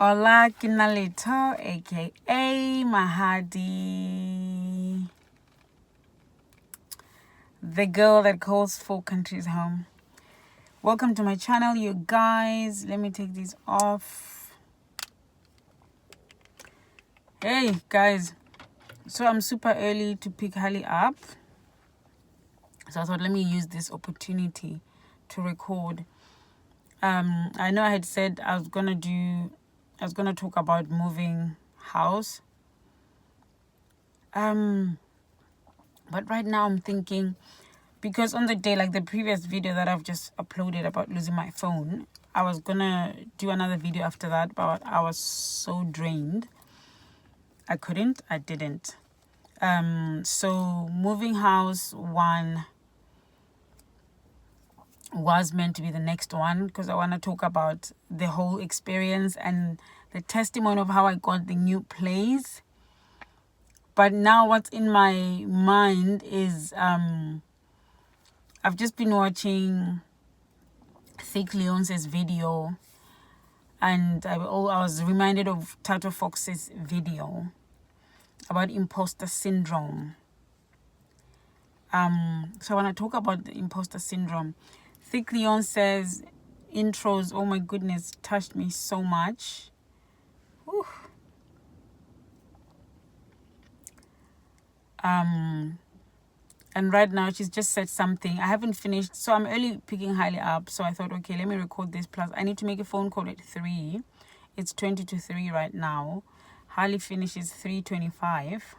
Ola Kinalito, aka Mahadi, the girl that calls 4 countries home. Welcome to my channel, you guys. Let me take these off. Hey guys, so I'm super early to pick Hali up, so I thought let me use this opportunity to record. I know I had said I was gonna talk about moving house. But right now I'm thinking, because on the day, like the previous video that I've just uploaded about losing my phone, I was gonna do another video after that, but I was so drained. I didn't. So moving house 1 was meant to be the next one, because I want to talk about the whole experience and the testimony of how I got the new place. But now what's in my mind is I've just been watching Thick Leonce's video, and I was reminded of Tato Fox's video about imposter syndrome. So I want to talk about the imposter syndrome. Thick Leon says intros, oh my goodness, touched me so much. Whew. And right now she's just said something. I haven't finished, so I'm early picking Hailey up. So I thought, okay, let me record this. Plus, I need to make a phone call at 3. It's 20 to 3 right now. Hailey finishes 3:25.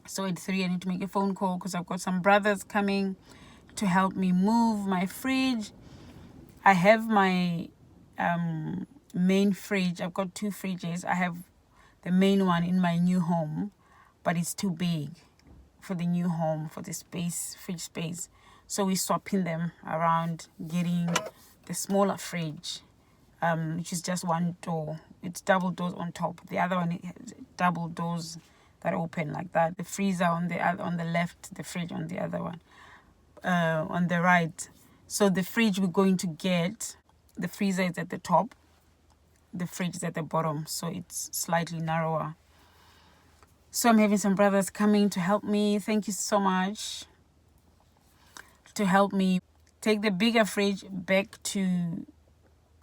So at 3, I need to make a phone call because I've got some brothers coming to help me move my fridge. I have my main fridge. I've got 2 fridges. I have the main one in my new home, but it's too big for the new home, for the fridge space. So we're swapping them around, getting the smaller fridge, which is just 1 door. It's double doors on top. The other one has double doors that open like that. The freezer on the left, the fridge on the other one, on the right. So the fridge we're going to get, the freezer is at the top, the fridge is at the bottom, so it's slightly narrower. So I'm having some brothers coming to help me. Thank you so much. To help me take the bigger fridge back to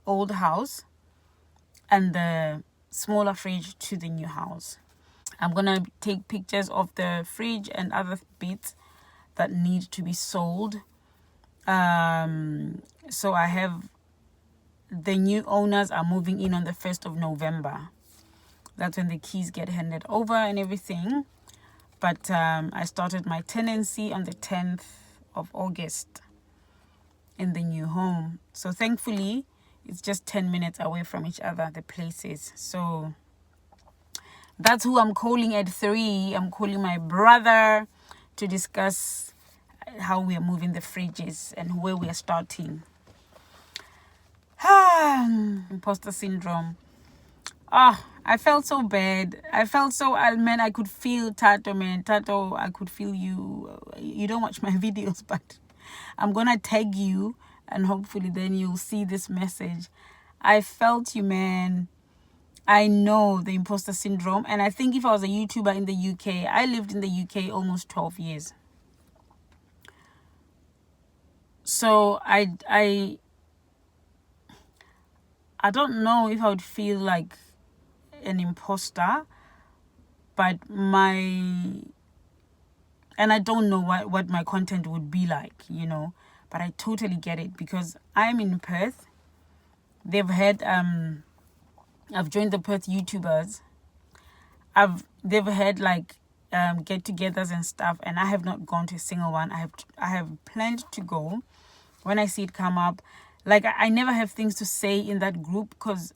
old house and the smaller fridge to the new house. I'm gonna take pictures of the fridge and other bits that need to be sold. So I have the new owners are moving in on the 1st of November. That's when the keys get handed over and everything. But I started my tenancy on the 10th of August in the new home. So thankfully, it's just 10 minutes away from each other, the places. So that's who I'm calling at 3. I'm calling my brother to discuss how we are moving the fridges and where we are starting. Imposter syndrome. I felt so bad. I felt so, man, I could feel Tato, man. Tato, I could feel you. You don't watch my videos, but I'm going to tag you and hopefully then you'll see this message. I felt you, man. I know the imposter syndrome. And I think if I was a YouTuber in the UK, I lived in the UK almost 12 years. So I don't know if I would feel like an imposter, but and I don't know what my content would be like, but I totally get it because I'm in Perth. They've had I've joined the Perth YouTubers. They've had like get-togethers and stuff, and I have not gone to a single one. I have planned to go when I see it come up. Like I never have things to say in that group because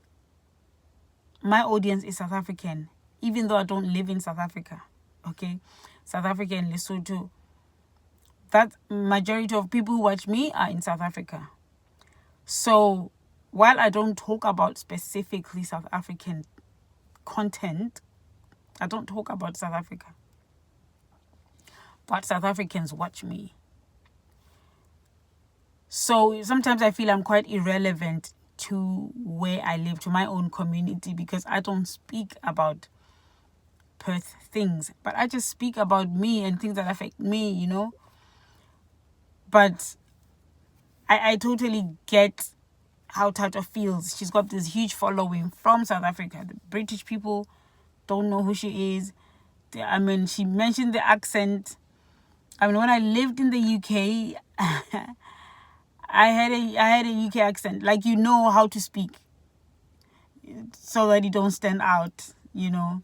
my audience is South African, even though I don't live in South Africa. Okay, South Africa and Lesotho. That majority of people who watch me are in South Africa. So while I don't talk about specifically South African content, I don't talk about South Africa, but South Africans watch me. So sometimes I feel I'm quite irrelevant to where I live, to my own community, because I don't speak about Perth things, but I just speak about me and things that affect me, you know. But I totally get how Tato feels. She's got this huge following from South Africa. The British people don't know who she is. I mean, she mentioned the accent. I mean, when I lived in the UK, I had a UK accent. Like, you know how to speak so that you don't stand out, you know.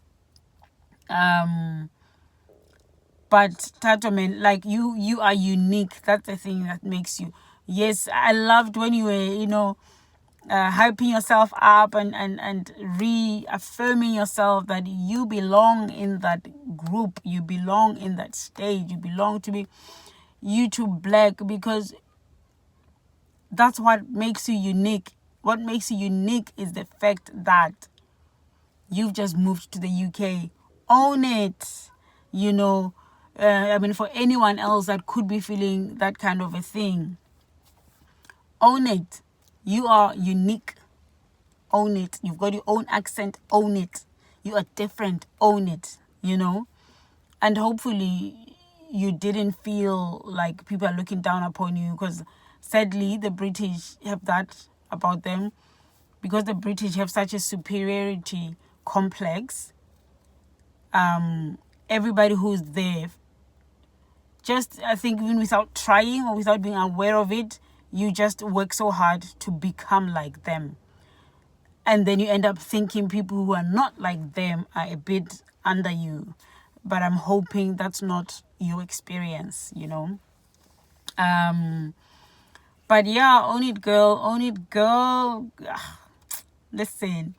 But Tato, man, like you are unique. That's the thing that makes you. Yes, I loved when you were, you know, hyping yourself up and reaffirming yourself that you belong in that group, you belong in that stage, you belong to be YouTube Black, because that's what makes you unique. What makes you unique is the fact that you've just moved to the UK. Own it, you know. I mean, for anyone else that could be feeling that kind of a thing, own it. You are unique. Own it. You've got your own accent. Own it. You are different. Own it, you know. And hopefully you didn't feel like people are looking down upon you, because sadly the British have that about them, because the British have such a superiority complex. Everybody who's there, just, I think, even without trying or without being aware of it, you just work so hard to become like them. And then you end up thinking people who are not like them are a bit under you. But I'm hoping that's not your experience, you know. But yeah, own it, girl. Own it, girl. Listen,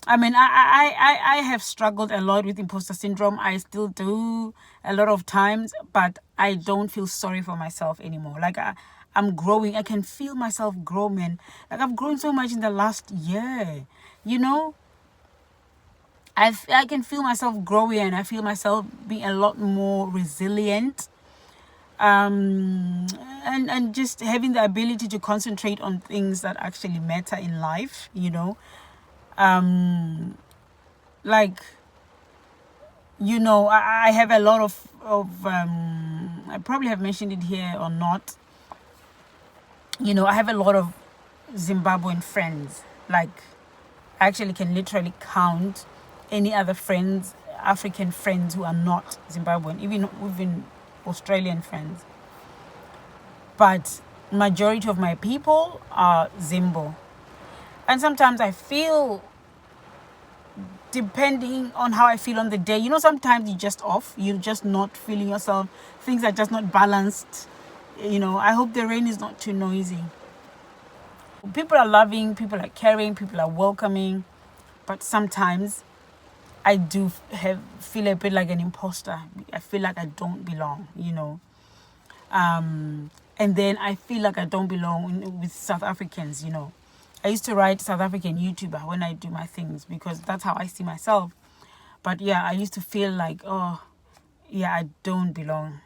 I mean, I have struggled a lot with imposter syndrome. I still do a lot of times, but I don't feel sorry for myself anymore. Like, I'm growing. I can feel myself grow, man. Like, I've grown so much in the last year, you know. I can feel myself growing, and I feel myself being a lot more resilient. And just having the ability to concentrate on things that actually matter in life, you know. Like, you know, I have a lot of I probably have mentioned it here or not. You know, I have a lot of Zimbabwean friends. Like, I actually can literally count any other friends, African friends, who are not Zimbabwean, even Australian friends. But majority of my people are Zimbo. And sometimes I feel, depending on how I feel on the day, you know, sometimes you're just off, you're just not feeling yourself, things are just not balanced, you know. I hope the rain is not too noisy. People are loving, people are caring, people are welcoming, but sometimes I do feel a bit like an imposter. I feel like I don't belong, you know. And then I feel like I don't belong with South Africans, you know. I used to write South African YouTuber when I do my things, because that's how I see myself. But yeah, I used to feel like, oh, yeah, I don't belong.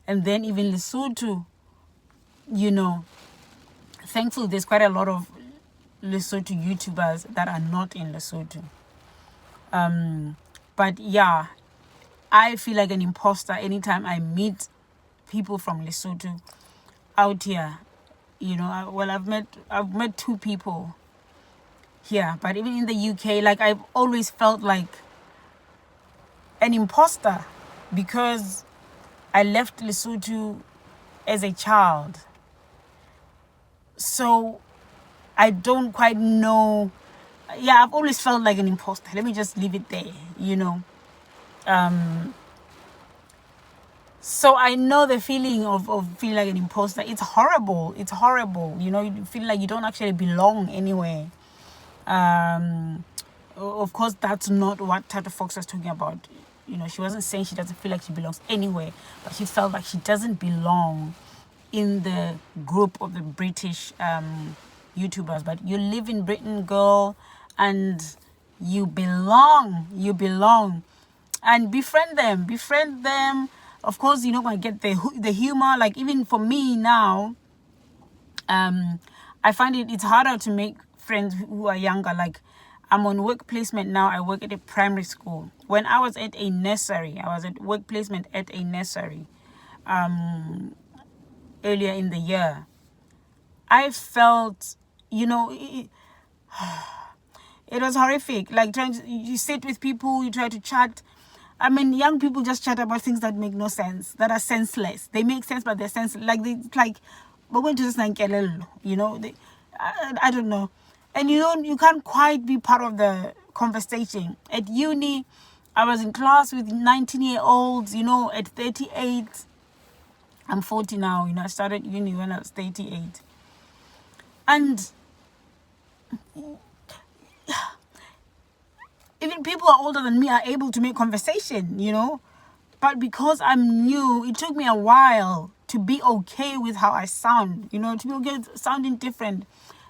And then even Lesotho, you know, thankfully there's quite a lot of Lesotho YouTubers that are not in Lesotho. But yeah, I feel like an imposter anytime I meet people from Lesotho out here. You know, I've met 2 people here, but even in the UK, like, I've always felt like an imposter, because I left Lesotho as a child. So I don't quite know. Yeah, I've always felt like an imposter. Let me just leave it there, you know. So I know the feeling of feeling like an imposter. It's horrible. It's horrible. You know, you feel like you don't actually belong anywhere. Of course, that's not what Tata Fox was talking about. You know, she wasn't saying she doesn't feel like she belongs anywhere, but she felt like she doesn't belong in the group of the British YouTubers. But you live in Britain, girl, and you belong. You belong. And befriend them. Befriend them. Of course, you're not going to get the humor. Like, even for me now, I find it's harder to make friends who are younger. Like, I'm on work placement now. I work at a primary school. When I was at a nursery, I was at work placement at a nursery earlier in the year. I felt, it was horrific. Like, you sit with people, you try to chat. I mean, young people just chat about things that make no sense, that are senseless. They make sense, but they're senseless. But we're just like, I don't know. And you can't quite be part of the conversation. At uni, I was in class with 19-year-olds, at 38. I'm 40 now, I started uni when I was 38. And even people who are older than me are able to make conversation, But because I'm new, it took me a while to be okay with how I sound, to be okay with sounding different,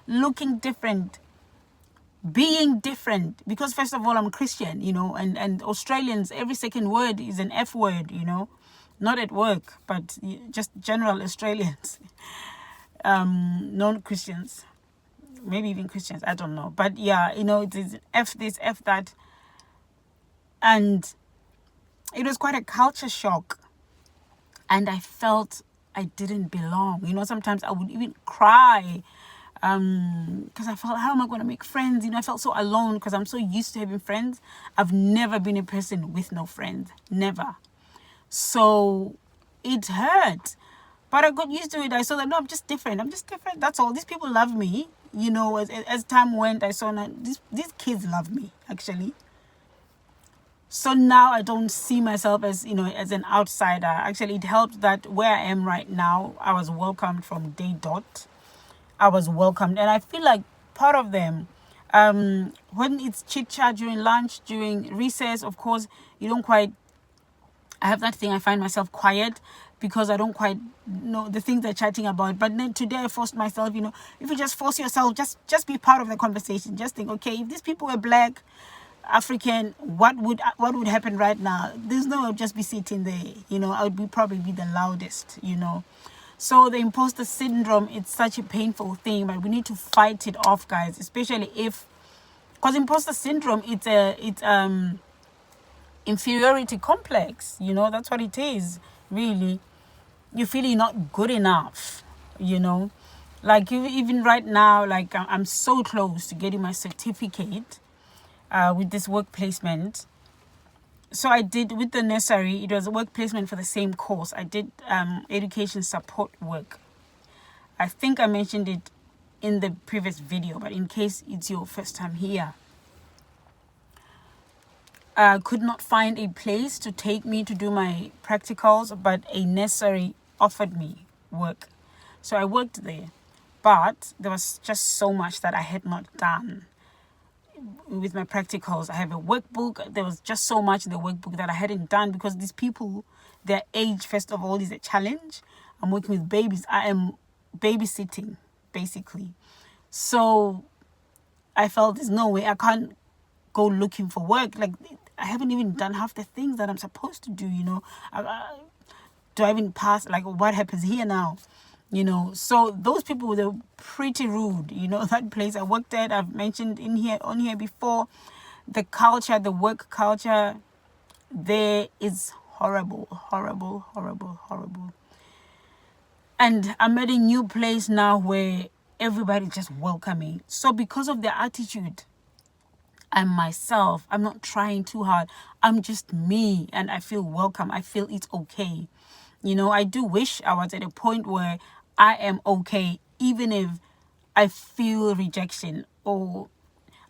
looking different, being different. Because first of all, I'm Christian, and Australians, every second word is an F word, Not at work, but just general Australians, non-Christians, maybe even Christians, I don't know. But yeah, it is F this, F that. And it was quite a culture shock. And I felt I didn't belong. Sometimes I would even cry because I felt, how am I going to make friends? I felt so alone because I'm so used to having friends. I've never been a person with no friends. Never. So it hurt. But I got used to it. I saw that, no, I'm just different. That's all. These people love me. As time went, I saw that these kids love me, actually. So now I don't see myself as, as an outsider. Actually, it helped that where I am right now, I was welcomed from day dot. I was welcomed. And I feel like part of them, when it's chit-chat during lunch, during recess, of course, I have that thing, I find myself quiet because I don't quite know the things they're chatting about. But then today I forced myself, if you just force yourself, just be part of the conversation. Just think, okay, if these people were black, African, what would happen right now? There's no, I'll just be sitting there, I would probably be the loudest, So the imposter syndrome, it's such a painful thing, but we need to fight it off, guys, especially because imposter syndrome, it's inferiority complex, that's what it is, really. You feel you're not good enough, like even right now, like I'm so close to getting my certificate with this work placement. So I did with the nursery, it was a work placement for the same course. I did education support work. I think I mentioned it in the previous video, but in case it's your first time here, I could not find a place to take me to do my practicals, but a nursery offered me work. So I worked there, but there was just so much that I had not done with my practicals. I have a workbook. There was just so much in the workbook that I hadn't done because these people, their age, first of all, is a challenge. I'm working with babies. I am babysitting, basically. So I felt there's no way I can't go looking for work. Like, I haven't even done half the things that I'm supposed to do, do I even pass? Like, what happens here now? So those people, they're pretty rude. That place I worked at, I've mentioned on here before, the culture, the work culture there is horrible, horrible, horrible, horrible. And I'm at a new place now where everybody's just welcoming. So because of their attitude, I'm myself. I'm not trying too hard. I'm just me, and I feel welcome. I feel it's okay. I do wish I was at a point where I am okay, even if I feel rejection, or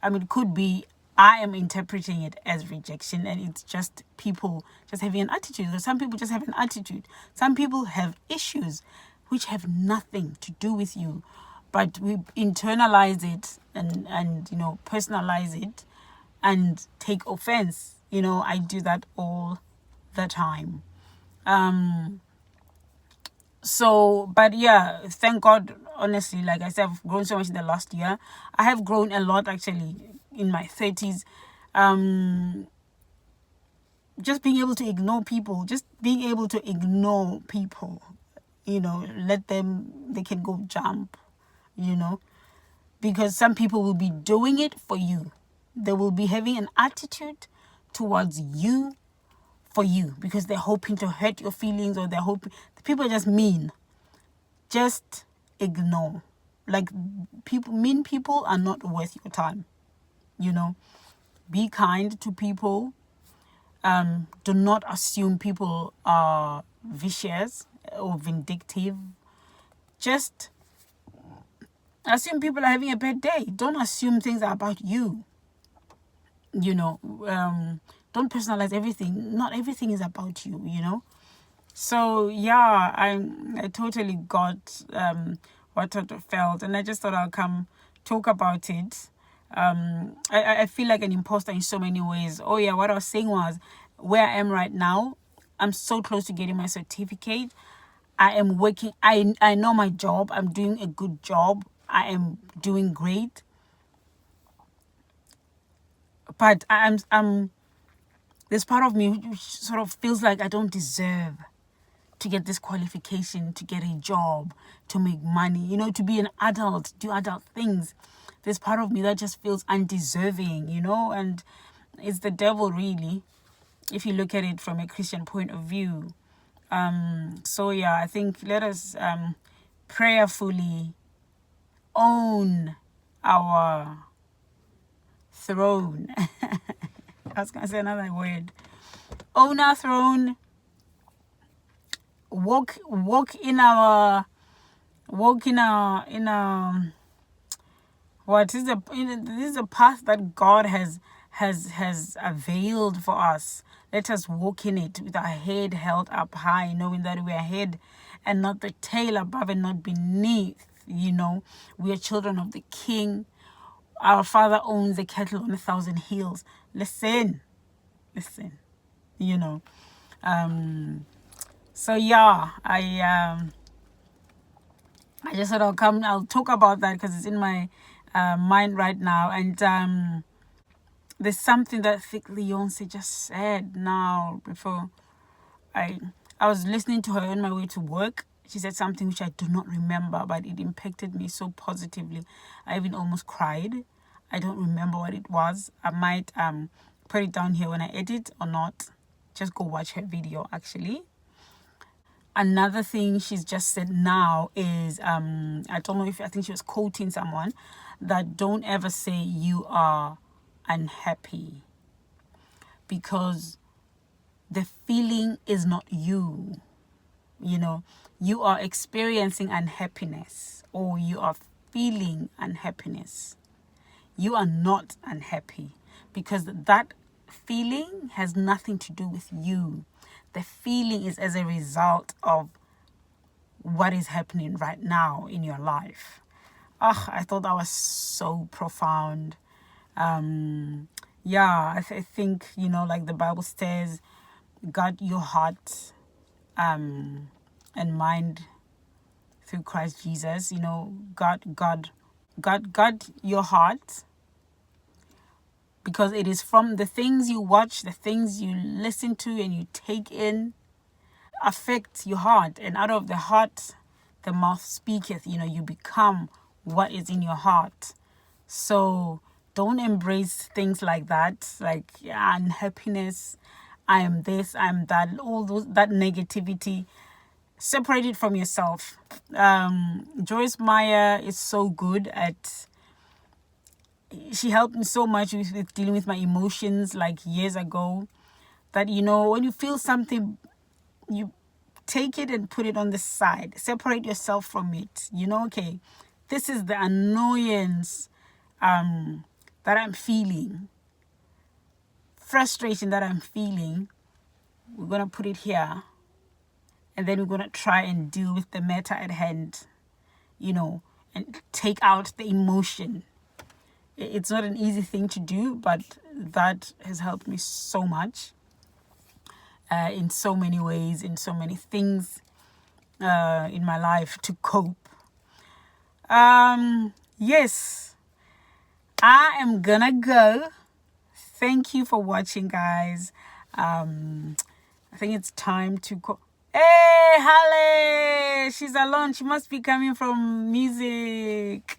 it could be I am interpreting it as rejection, and it's just people just having an attitude. Or some people just have an attitude. Some people have issues which have nothing to do with you, but we internalize it and personalize it and take offense. I do that all the time. So, but yeah, thank God, honestly, like I said, I've grown so much in the last year. I have grown a lot, actually, in my 30s. Just being able to ignore people, let them, they can go jump, because some people will be doing it for you. They will be having an attitude towards you for you because they're hoping to hurt your feelings, or they're hoping. People are just mean. Just ignore. Like, mean people are not worth your time. Be kind to people. Do not assume people are vicious or vindictive. Just assume people are having a bad day. Don't assume things are about you. Don't personalize everything. Not everything is about you, So yeah, I totally got what I felt, and I just thought I'll come talk about it. I feel like an imposter in so many ways. Oh yeah, what I was saying was, where I am right now, I'm so close to getting my certificate. I am working. I know my job. I'm doing a good job. I am doing great. But I'm there's part of me which sort of feels like I don't deserve to get this qualification, to get a job, to make money, to be an adult, do adult things. There's part of me that just feels undeserving, and it's the devil, really, if you look at it from a Christian point of view. So yeah, I think let us prayerfully own our throne. I was gonna say another word. Own our throne. Walk in our what is this is a path that God has availed for us. Let us walk in it with our head held up high, knowing that we are head and not the tail, above and not beneath. We are children of the King. Our Father owns the cattle on 1,000 hills. Listen. So yeah, I just thought I'll talk about that because it's in my mind right now. And there's something that Thick Leonce just said now before I was listening to her on my way to work. She said something which I do not remember, but it impacted me so positively. I even almost cried. I don't remember what it was. I might put it down here when I edit or not. Just go watch her video, actually. Another thing she's just said now is, I don't know, I think she was quoting someone, that don't ever say you are unhappy, because the feeling is not you. You are experiencing unhappiness, or you are feeling unhappiness. You are not unhappy, because that feeling has nothing to do with you. The feeling is as a result of what is happening right now in your life. I thought that was so profound. I think, like the Bible says, guard your heart and mind through Christ Jesus. Guard your heart, because it is from the things you watch, the things you listen to and you take in, affect your heart. And out of the heart, the mouth speaketh. You become what is in your heart. So don't embrace things like that, like unhappiness, I am this, I am that, that negativity. Separate it from yourself. Joyce Meyer is so good at, she helped me so much with dealing with my emotions, like years ago, that, when you feel something, you take it and put it on the side. Separate yourself from it. Okay, this is the annoyance that I'm feeling, frustration that I'm feeling. We're going to put it here, and then we're going to try and deal with the matter at hand, and take out the emotion. It's not an easy thing to do, but that has helped me so much in so many ways, in so many things in my life to cope. Yes, I am gonna go. Thank you for watching, guys. I think it's time to go. Hey, Halle! She's alone. She must be coming from music.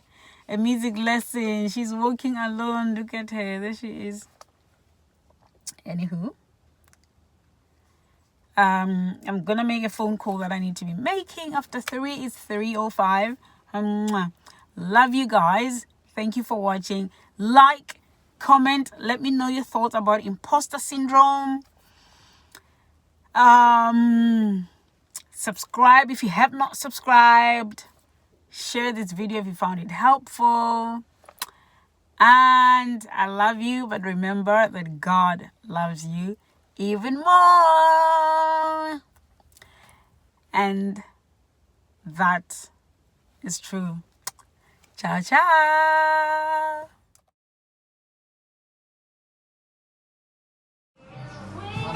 a music lesson. She's walking alone. Look at her. There she is. Anywho, I'm gonna make a phone call that I need to be making after 3. It's 3:05. Love you guys. Thank you for watching. Like, comment, let me know your thoughts about imposter syndrome. Subscribe if you have not subscribed. Share this video if you found it helpful. And I love you, but remember that God loves you even more. And that is true. Ciao, ciao.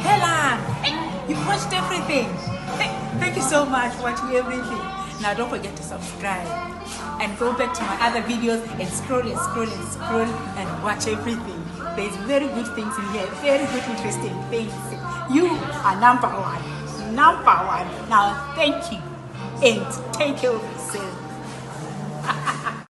Hella, you watched everything. Thank you so much for watching everything. Now don't forget to subscribe and go back to my other videos and scroll and scroll and scroll and watch everything. There's very good things in here, very good interesting things. You are number one. Now thank you and take care of yourself.